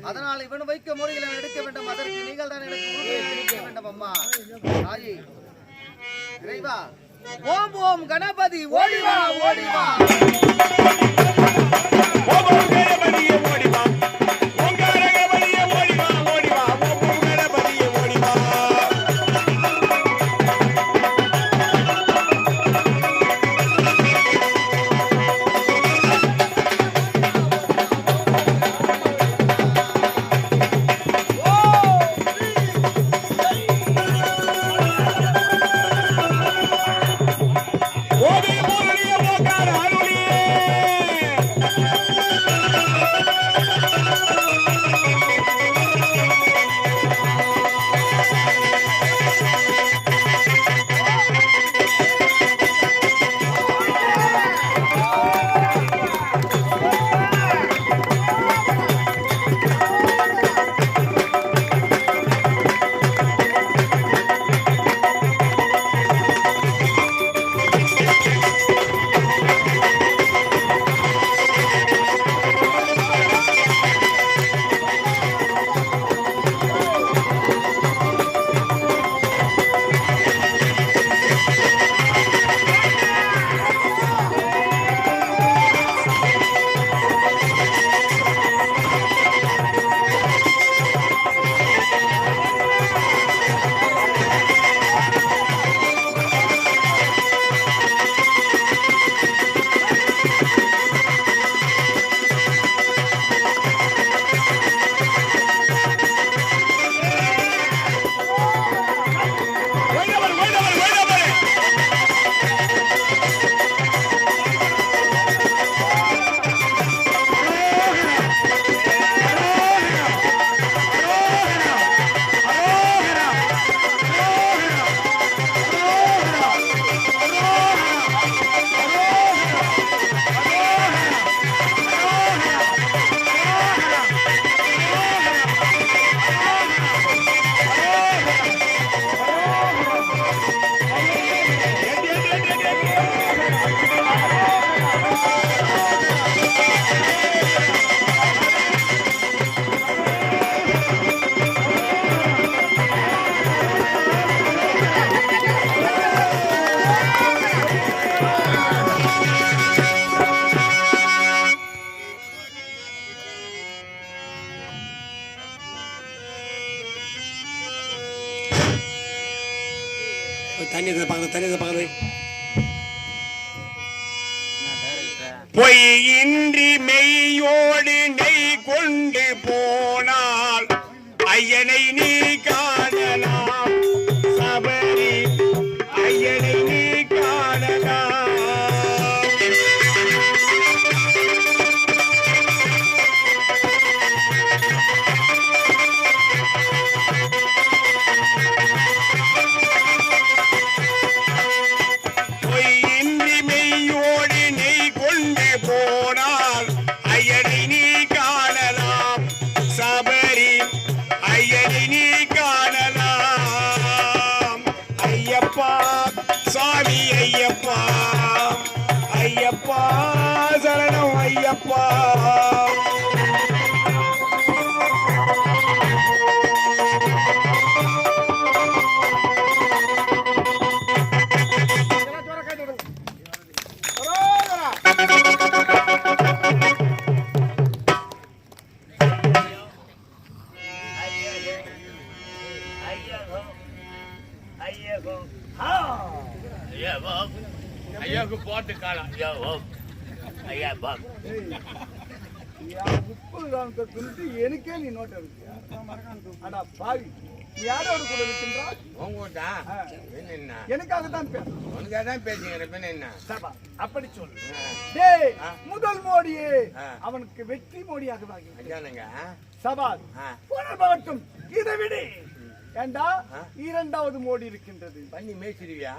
அதனால் இவன் வைக்க மொழிகளை எடுக்க வேண்டும். அதற்கு நீங்கள் தான் எனக்கு உறுதியளிக்க வேண்டும். அம்மா தாயே இறைவா, ஓம் ஓம் கணபதி ஓடிவா ஓடிவா, ஓம் ஓம் கணபதி ஓடிவா, ஓம் கணபதி ஓடிவா ஓடிவா, ஓம் ஓம் கணபதி ஓடிவா. பொய்யின்றி மெய்யோடு நெய் கொண்டு போனால் ஐயனை நீ காணலாம், சபரி ஐயனை நீ காணலாம். பொய்யின்றி மெய்யோடு நெய் கொண்டு போனால் ஐயனை நீ காணலாம், சபரி ஐயனை நீ காணலாம். ஐயப்பா சுவாமி ஐயப்பா, ஐயப்பா சரணம் ஐயப்பா. ஐயாவுக்கு போட்டு காலம் ஐயா பாக் எனக்கே நீ நோட்ட இருக்கு. ஆனா பாவி நீ யாரோடு கூட இருக்கின்றாய்? உங்ககிட்ட என்ன எனக்காக தான் பேச உனக்காக தான் பேசுகிற பின்ன என்ன சபா அப்படி சொல்லு. டேய் முதல் மோடியே அவனுக்கு வெற்றி மோடியாக அஞ்சானுங்க சபால் போனபட்டும் இதை விடு. ஏண்டா இரண்டாவது மோடி இருக்கின்றது. பண்ணி மேய்ச்சிருவியா?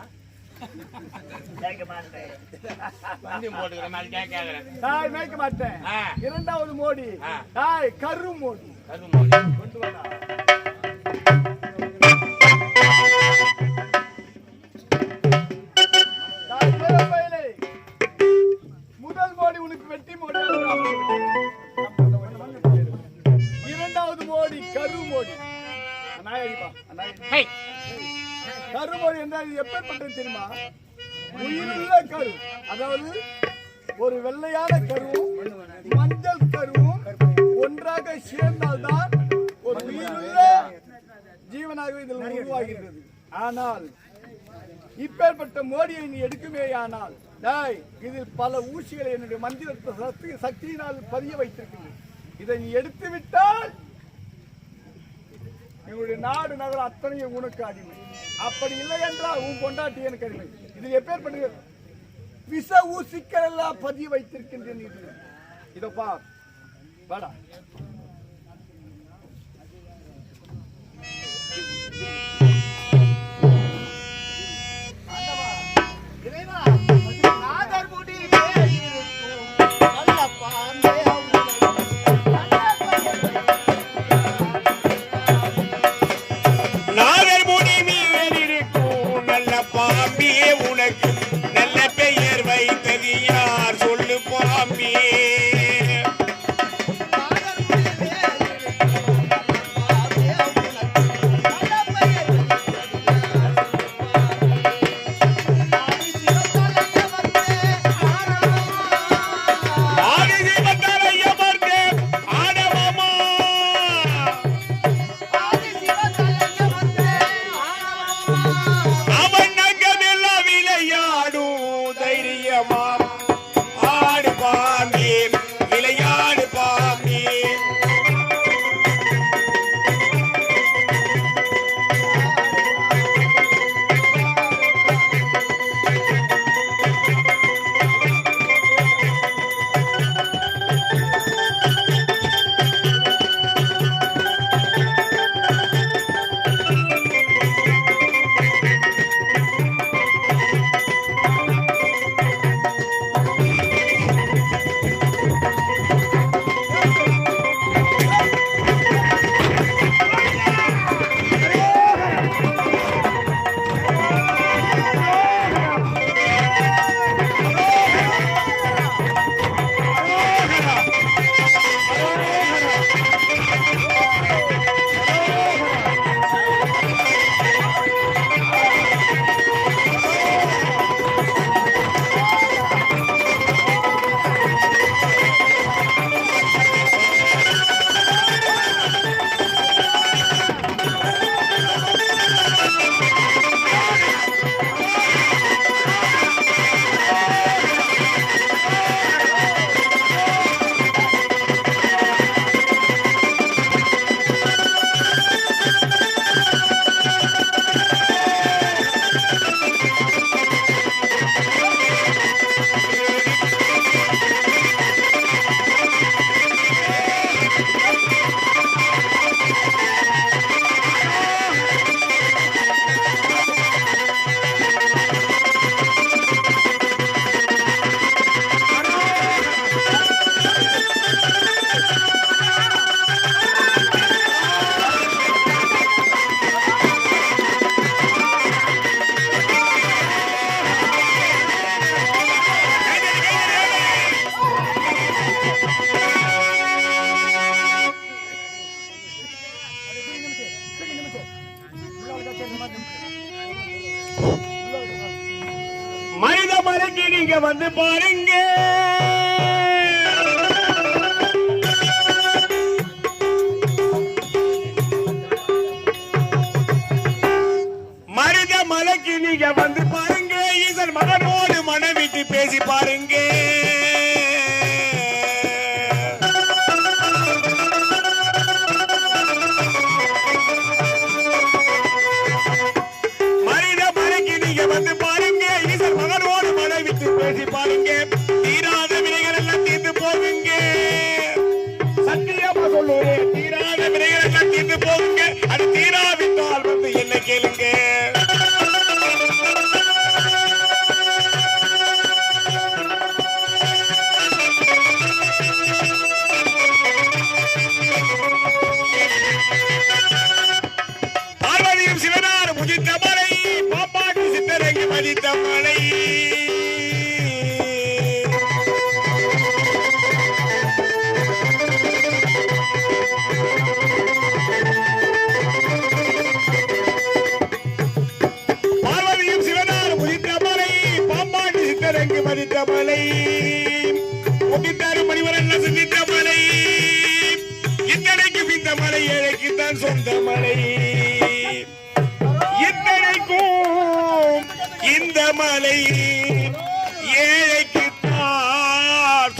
பண்ணி போட்டுக்கிற மாதிரி கேட்கிறேன். தாய் மேய்க்க மாட்டேன். இரண்டாவது மோடி தாய் கரு மோடி. கரு மோடி கொண்டு வா. முதல் மோடி உனக்கு வெற்றி மோடி, இரண்டாவது மோடி கரு மோடி. கரு மோடி என்றால் எப்பேற்பட்டது தெரியுமா? உயிருள்ள கரு, அதாவது ஒரு வெள்ளையான கருவும் மஞ்சள் கருவும் ஒன்றாக சேர்ந்தால்தான் ஒரு உயிருள்ள ஜீவனாக இதில் உருவாகிறது. ஆனால் இப்பேற்பட்ட மோடியை நீ எடுக்குமே ஆனால் இதில் பல ஊசிகளை என்னுடைய மந்திர சக்தியினால் பதிய வைத்திருக்கிறது. இதை நீ எடுத்து விட்டால் எங்களுடைய நாடு நகரம் அத்தனையும் உனக்கு அடிமை. அப்படி இல்லை என்றால் உன் பொண்டாட்டி எனக்கு அடிமை. இதில் எப்பேற்பட்ட விஷ ஊசிக்கள் எல்லாம் பதிய வைத்திருக்கின்றேன். இதோ பார் வாடா. மனித மலைக்கு நீங்க வந்து பாருங்க. மனித மலைக்கு நீங்க வந்து பாருங்க. ஈசன் மகனோடு மனைவிட்டு பேசி பாருங்க. தான் சொந்த மலை. இத்தனைக்கும் இந்த மலை ஏழைக்குத்தான்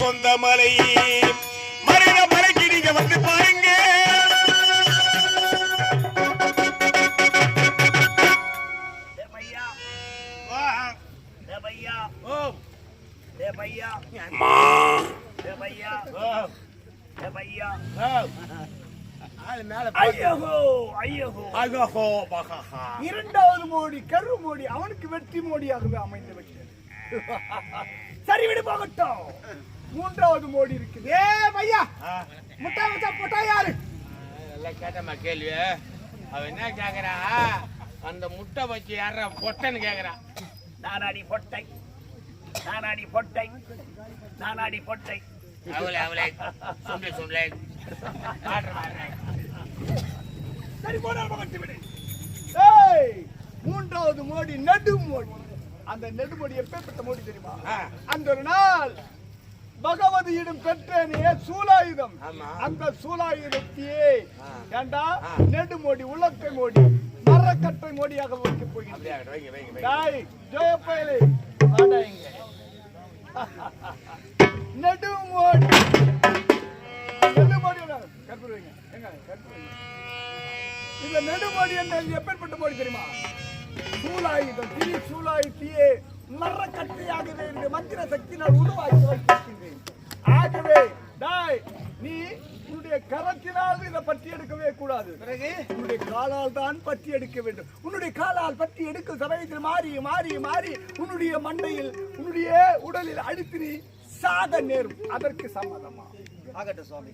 சொந்த மலை. மரண மலைக்கு நீங்க வந்து பாருங்க. இரண்டாவது மோடி கரு மோடி அவனுக்கு வெற்றி மோடியாகவே அமைந்து விட்டது. சரி விடு போகட்டும். மூன்றாவது மோடி இருக்குது. ஏ பையா முட்டை வச்சா போட்டா யாரு கேட்டமா கேள்வி? அவன் என்ன கேக்குறா? அந்த முட்டை வச்சு யார பொட்டைன்னு கேக்குறா. நானாடி பொட்டை, நானாடி பொட்டை, நானாடி பொட்டை. அவளே அவளே சுண்டை சுண்டை சரி போடா பகட்டு விடு. ஏய் மூன்றாவது மோடி நடு மோடி. அந்த நடு மோடி எப்பேற்பட்ட மோடி தெரியுமா? அந்த ஒரு நாள் பகவதியிடம் பெற்றேனே சூலாயுதம். அந்த சூலாயுதத்தையே ஏண்டா நெடு மோடி உலக்கை மோடி மரக்கட்டை மோடியாக வைக்க போகிறேன். ஜோயப்பயலே வாடா இங்க. நெடு மோடி நெடு மோடி கற்புறீங்க எங்க கற்புறீங்க. இந்த நெடு மோடி என்ன எப்பேற்பட்ட மோடி தெரியுமா? சூலாயுதம் திரி சூலாயுத்தியே மரக்கட்டையாகவே இந்த மந்திர சக்தியினால் உருவாக்கி வைத்திருக்கின்றேன். ஆகவே டாய் நீ உன்னுடைய கரத்தினால் இதை பற்றி எடுக்கவே கூடாது. பிறகு உன்னுடைய காலால் தான் பற்றி எடுக்க வேண்டும். உன்னுடைய காலால் பற்றி எடுக்கும் சமயத்தில் மாறி மாறி மாறி உன்னுடைய மண்டையில் உன்னுடைய உடலில் அடித்து நீ சாக நேரும். அதற்கு சம்மதமா? ஆகட்டும் சுவாமி.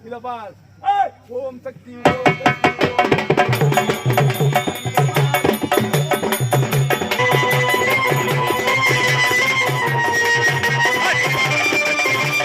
இத பார். ஓம் சக்தி ஓம் சக்தி ஓம்